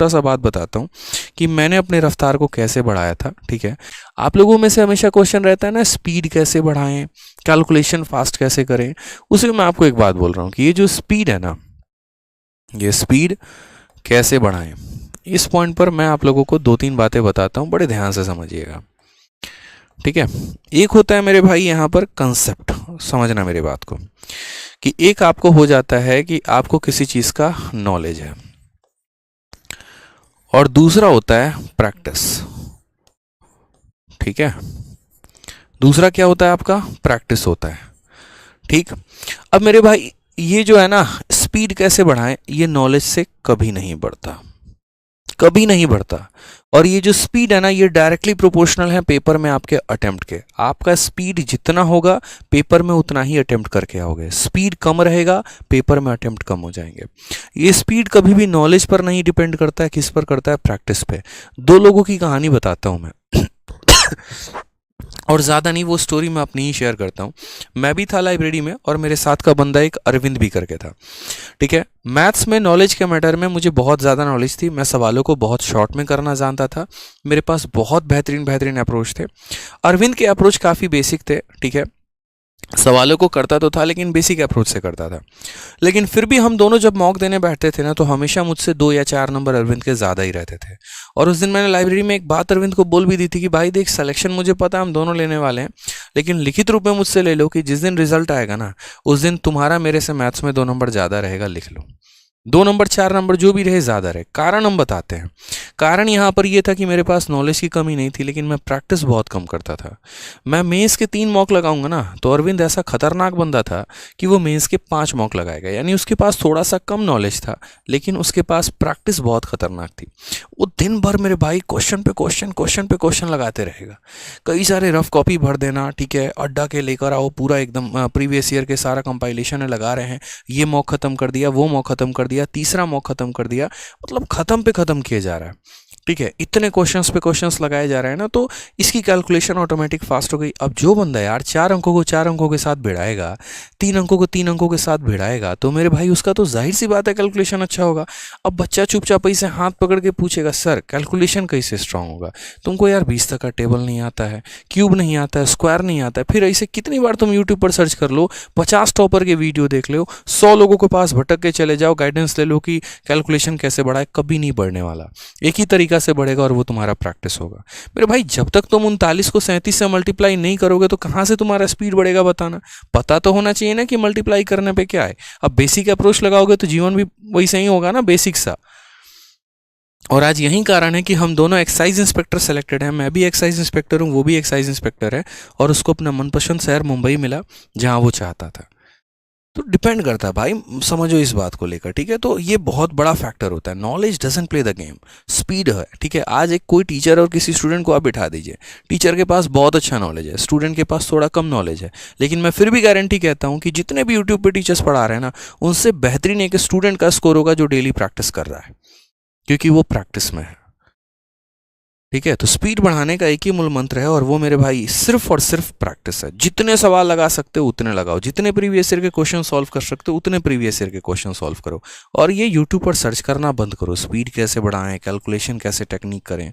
छोटा सा बात बताता हूँ कि मैंने अपने रफ्तार को कैसे बढ़ाया था। ठीक है, आप लोगों में से हमेशा क्वेश्चन रहता है ना, स्पीड कैसे बढ़ाएं, कैलकुलेशन फास्ट कैसे करें। उसी में मैं आपको एक बात बोल रहा हूँ कि ये जो स्पीड है ना, ये स्पीड कैसे बढ़ाएं, इस पॉइंट पर मैं आप लोगों को 2-3 बातें बताता हूँ, बड़े ध्यान से समझिएगा। ठीक है, एक होता है मेरे भाई यहाँ पर कंसेप्ट, समझना मेरी बात को, कि एक आपको हो जाता है कि आपको किसी चीज़ का नॉलेज है, और दूसरा होता है प्रैक्टिस। ठीक है, दूसरा क्या होता है आपका, प्रैक्टिस होता है। ठीक, अब मेरे भाई ये जो है ना, स्पीड कैसे बढ़ाएं, ये नॉलेज से कभी नहीं बढ़ता, कभी नहीं बढ़ता। और ये जो स्पीड है ना, ये डायरेक्टली प्रोपोर्शनल है पेपर में आपके अटेम्प्ट के। आपका स्पीड जितना होगा पेपर में उतना ही अटेम्प्ट करके आओगे। स्पीड कम रहेगा, पेपर में अटेम्प्ट कम हो जाएंगे। ये स्पीड कभी भी नॉलेज पर नहीं डिपेंड करता है, किस पर करता है, प्रैक्टिस पे। 2 लोगों की कहानी बताता हूं मैं और ज़्यादा नहीं, वो स्टोरी मैं अपनी ही शेयर करता हूँ। मैं भी था लाइब्रेरी में और मेरे साथ का बंदा एक अरविंद भी करके था। ठीक है, मैथ्स में नॉलेज के मैटर में मुझे बहुत ज़्यादा नॉलेज थी। मैं सवालों को बहुत शॉर्ट में करना जानता था। मेरे पास बहुत बेहतरीन बेहतरीन अप्रोच थे। अरविंद के अप्रोच काफ़ी बेसिक थे। ठीक है, सवालों को करता तो था लेकिन बेसिक अप्रोच से करता था। लेकिन फिर भी हम दोनों जब मॉक देने बैठते थे ना, तो हमेशा मुझसे 2 या 4 नंबर अरविंद के ज़्यादा ही रहते थे। और उस दिन मैंने लाइब्रेरी में एक बात अरविंद को बोल भी दी थी कि भाई देख, सिलेक्शन मुझे पता है हम दोनों लेने वाले हैं, लेकिन लिखित रूप में मुझसे ले लो कि जिस दिन रिजल्ट आएगा ना, उस दिन तुम्हारा मेरे से मैथ्स में 2 नंबर ज़्यादा रहेगा, लिख लो। 2 नंबर 4 नंबर जो भी रहे ज़्यादा रहे। कारण हम बताते हैं। कारण यहाँ पर यह था कि मेरे पास नॉलेज की कमी नहीं थी, लेकिन मैं प्रैक्टिस बहुत कम करता था। मैं मेंस के 3 मॉक लगाऊंगा ना, तो अरविंद ऐसा खतरनाक बंदा था कि वो मेंस के 5 मॉक लगाएगा। यानी उसके पास थोड़ा सा कम नॉलेज था, लेकिन उसके पास प्रैक्टिस बहुत खतरनाक थी। वो दिन भर मेरे भाई क्वेश्चन पे क्वेश्चन, क्वेश्चन पे क्वेश्चन लगाते रहेगा। कई सारे रफ कॉपी भर देना, ठीक है, अड्डा के लेकर आओ, पूरा एकदम प्रीवियस ईयर के सारा कंपाइलेशन लगा रहे हैं, ये मॉक खत्म कर दिया, वो मॉक खत्म कर दिया, तीसरा मॉक खत्म कर दिया, मतलब खत्म पे खत्म किया जा रहा है। ठीक है, इतने क्वेश्चंस पे क्वेश्चंस लगाए जा रहे हैं ना, तो इसकी कैलकुलेशन ऑटोमेटिक फास्ट हो गई। अब जो बंदा यार 4 अंकों को 4 अंकों के साथ भिड़ाएगा, 3 अंकों को 3 अंकों के साथ भिड़ाएगा, तो मेरे भाई उसका तो जाहिर सी बात है कैलकुलेशन अच्छा होगा। अब बच्चा चुपचाप ऐसे हाथ पकड़ के पूछेगा, सर कैलकुलेशन कैसे स्ट्रांग होगा? तुमको यार 20 तक का टेबल नहीं आता है, क्यूब नहीं आता है, स्क्वायर नहीं आता है। फिर ऐसे कितनी बार तुम यूट्यूब पर सर्च कर लो, 50 टॉपर के वीडियो देख लो, 100 लोगों के पास भटक के चले जाओ, गाइडेंस ले लो कि कैलकुलेशन कैसे बढ़ाए, कभी नहीं बढ़ने वाला। एक ही तरीका से बढ़ेगा और वो तुम्हारा प्रैक्टिस होगा। मेरे भाई जब तक तुम 39 को 37 से मल्टीप्लाई नहीं करोगे तो कहाँ से तुम्हारा स्पीड बढ़ेगा, बताना। पता तो होना चाहिए ना कि मल्टीप्लाई करने पे क्या है। अब बेसिक अप्रोच लगाओगे तो जीवन भी वैसे ही होगा ना, बेसिक सा। और आज यही कारण है कि हम दोनों एक्साइज इंस्पेक्टर सेलेक्टेड हैं। मैं भी एक्साइज इंस्पेक्टर हूँ, वो भी एक्साइज इंस्पेक्टर है, और उसको अपना मनपसंद शहर मुंबई मिला जहाँ वो चाहता था। तो डिपेंड करता है भाई, समझो इस बात को लेकर। ठीक है, तो ये बहुत बड़ा फैक्टर होता है। Knowledge doesn't play the game, speed है। ठीक है, आज एक कोई टीचर और किसी स्टूडेंट को आप बिठा दीजिए, टीचर के पास बहुत अच्छा नॉलेज है, स्टूडेंट के पास थोड़ा कम नॉलेज है, लेकिन मैं फिर भी गारंटी कहता हूँ कि जितने भी यूट्यूब पे टीचर्स पढ़ा रहे हैं ना, उनसे बेहतरीन एक स्टूडेंट का स्कोर होगा जो डेली प्रैक्टिस कर रहा है, क्योंकि वो प्रैक्टिस में है। ठीक है, तो स्पीड बढ़ाने का एक ही मूल मंत्र है, और वो मेरे भाई सिर्फ और सिर्फ प्रैक्टिस है। जितने सवाल लगा सकते हो उतने लगाओ, जितने प्रीवियस ईयर के क्वेश्चन सॉल्व कर सकते हो उतने प्रीवियस ईयर के क्वेश्चन सॉल्व करो। और ये यूट्यूब पर सर्च करना बंद करो, स्पीड कैसे बढ़ाएं, कैलकुलेशन कैसे टेक्निक करें।